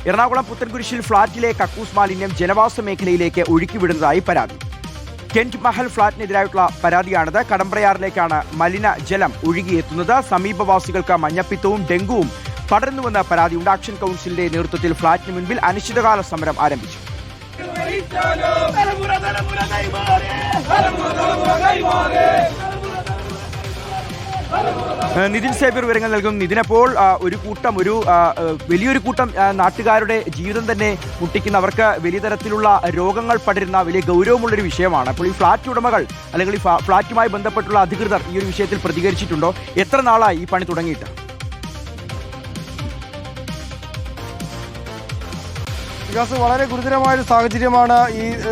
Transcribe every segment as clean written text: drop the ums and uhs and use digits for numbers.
എറണാകുളം പുത്തൻകുരിശിൽ ഫ്ളാറ്റിലെ കക്കൂസ് മാലിന്യം ജനവാസ മേഖലയിലേക്ക് ഒഴുക്കിവിടുന്നതായി പരാതി. കെന്റ് മഹൽ ഫ്ളാറ്റിനെതിരായിട്ടുള്ള പരാതിയാണിത്. കടമ്പ്രയാറിലേക്കാണ് മലിനജലം ഒഴുകിയെത്തുന്നത്. സമീപവാസികൾക്ക് മഞ്ഞപ്പിത്തവും ഡെങ്കുവും പടരുന്നുവെന്ന പരാതിയുണ്ട്. ആക്ഷൻ കൗൺസിലിന്റെ നേതൃത്വത്തിൽ ഫ്ളാറ്റിന് മുൻപിൽ അനിശ്ചിതകാല സമരം ആരംഭിച്ചു. നിതിൻ സേവ്യർ വിവരങ്ങൾ നൽകും. നിതിനപ്പോൾ വലിയൊരു കൂട്ടം നാട്ടുകാരുടെ ജീവിതം തന്നെ മുട്ടിക്കുന്ന, അവർക്ക് വലിയ തരത്തിലുള്ള രോഗങ്ങൾ പടരുന്ന വലിയ ഗൗരവമുള്ളൊരു വിഷയമാണ്. അപ്പോൾ ഈ ഫ്ളാറ്റ് ഉടമകൾ അല്ലെങ്കിൽ ഈ ഫ്ളാറ്റുമായി ബന്ധപ്പെട്ടുള്ള അധികൃതർ ഈ ഒരു വിഷയത്തിൽ പ്രതികരിച്ചിട്ടുണ്ടോ? എത്ര നാളായി ഈ പണി തുടങ്ങിയിട്ട്? വികാസ്, വളരെ ഗുരുതരമായൊരു സാഹചര്യമാണ്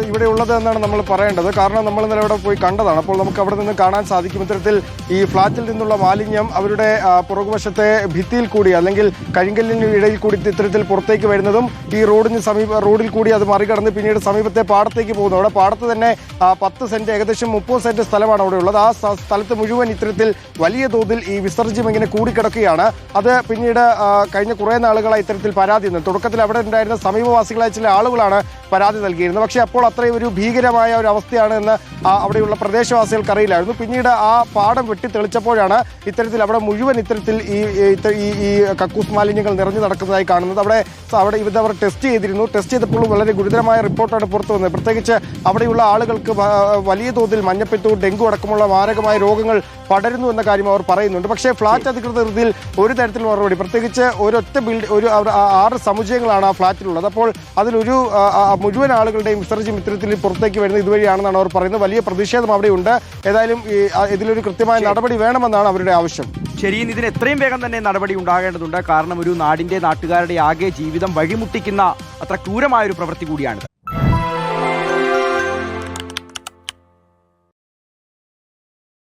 ഇവിടെ ഉള്ളത് എന്നാണ് നമ്മൾ പറയേണ്ടത്. കാരണം നമ്മൾ ഇന്നലെ അവിടെ പോയി കണ്ടതാണ്. അപ്പോൾ നമുക്ക് അവിടെ നിന്ന് കാണാൻ സാധിക്കും ഇത്തരത്തിൽ ഈ ഫ്ളാറ്റിൽ നിന്നുള്ള മാലിന്യം അവരുടെ പുറകുവശത്തെ ഭിത്തിയിൽ കൂടി അല്ലെങ്കിൽ കരിങ്കല്ലിന് ഇടയിൽ കൂടി ഇത്തരത്തിൽ പുറത്തേക്ക് വരുന്നതും ഈ റോഡിൽ കൂടി അത് മറികടന്ന് പിന്നീട് സമീപത്തെ പാടത്തേക്ക് പോകുന്നു. അവിടെ പാടത്ത് തന്നെ 10 സെന്റ്, ഏകദേശം 30 സെന്റ് സ്ഥലമാണ് അവിടെ ഉള്ളത്. ആ സ്ഥലത്ത് മുഴുവൻ ഇത്തരത്തിൽ വലിയ തോതിൽ ഈ വിസർജ്യം ഇങ്ങനെ കൂടിക്കിടക്കുകയാണ്. അത് പിന്നീട് കഴിഞ്ഞ കുറേ നാളുകളായി ഇത്തരത്തിൽ പരാതി നിന്ന് തുടക്കത്തിൽ അവിടെ ഉണ്ടായിരുന്ന സമീപവാസികളായ ചില ആളുകളാണ് പരാതി നൽകിയിരുന്നത്. പക്ഷേ അപ്പോൾ അത്രയും ഒരു ഭീകരമായ ഒരു അവസ്ഥയാണ് എന്ന് അവിടെയുള്ള പ്രദേശവാസികൾക്ക് അറിയില്ലായിരുന്നു. പിന്നീട് ആ പാടം വെട്ടി തെളിച്ചപ്പോഴാണ് ഇത്തരത്തിൽ അവിടെ മുഴുവൻ ഇത്തരത്തിൽ ഈ കക്കൂസ് മാലിന്യങ്ങൾ നിറഞ്ഞു നടക്കുന്നതായി കാണുന്നത്. അവിടെ ഇവർ ടെസ്റ്റ് ചെയ്തിരുന്നു. ടെസ്റ്റ് ചെയ്തപ്പോൾ വളരെ ഗുരുതരമായ റിപ്പോർട്ടാണ് പുറത്തു വന്നത്. പ്രത്യേകിച്ച് അവിടെയുള്ള ആളുകൾക്ക് വലിയ തോതിൽ മഞ്ഞപ്പിത്തവും ഡെങ്കു അടക്കമുള്ള മാരകമായ രോഗങ്ങൾ പടരുന്നു എന്ന കാര്യം അവർ പറയുന്നുണ്ട്. പക്ഷേ ഫ്ളാറ്റ് അധികൃതർ ഇതിൽ ഒരു തരത്തിൽ മറുപടി, പ്രത്യേകിച്ച് ഒരൊറ്റ ഒരു 6 സമുച്ചയങ്ങളാണ് ആ ഫ്ളാറ്റിലുള്ളത്. അപ്പോൾ അതിലൊരു മുഴുവൻ ആളുകളുടെയും വിസർജ്യം ഇത്തരത്തിൽ പുറത്തേക്ക് വരുന്നത് ഇതുവഴിയാണെന്നാണ് അവർ പറയുന്നത്. വലിയ പ്രതിഷേധം അവിടെയുണ്ട്. ഏതായാലും ഇതിലൊരു കൃത്യമായ നടപടി വേണമെന്നാണ് അവരുടെ ആവശ്യം. ശരി, ഇതിന് എത്രയും വേഗം തന്നെ നടപടി ഉണ്ടാകേണ്ടതുണ്ട്. കാരണം ഒരു നാടിന്റെ നാട്ടുകാരുടെ ആകെ ജീവിതം വഴിമുട്ടിക്കുന്ന അത്ര ക്രൂരമായൊരു പ്രവൃത്തി കൂടിയാണിത്.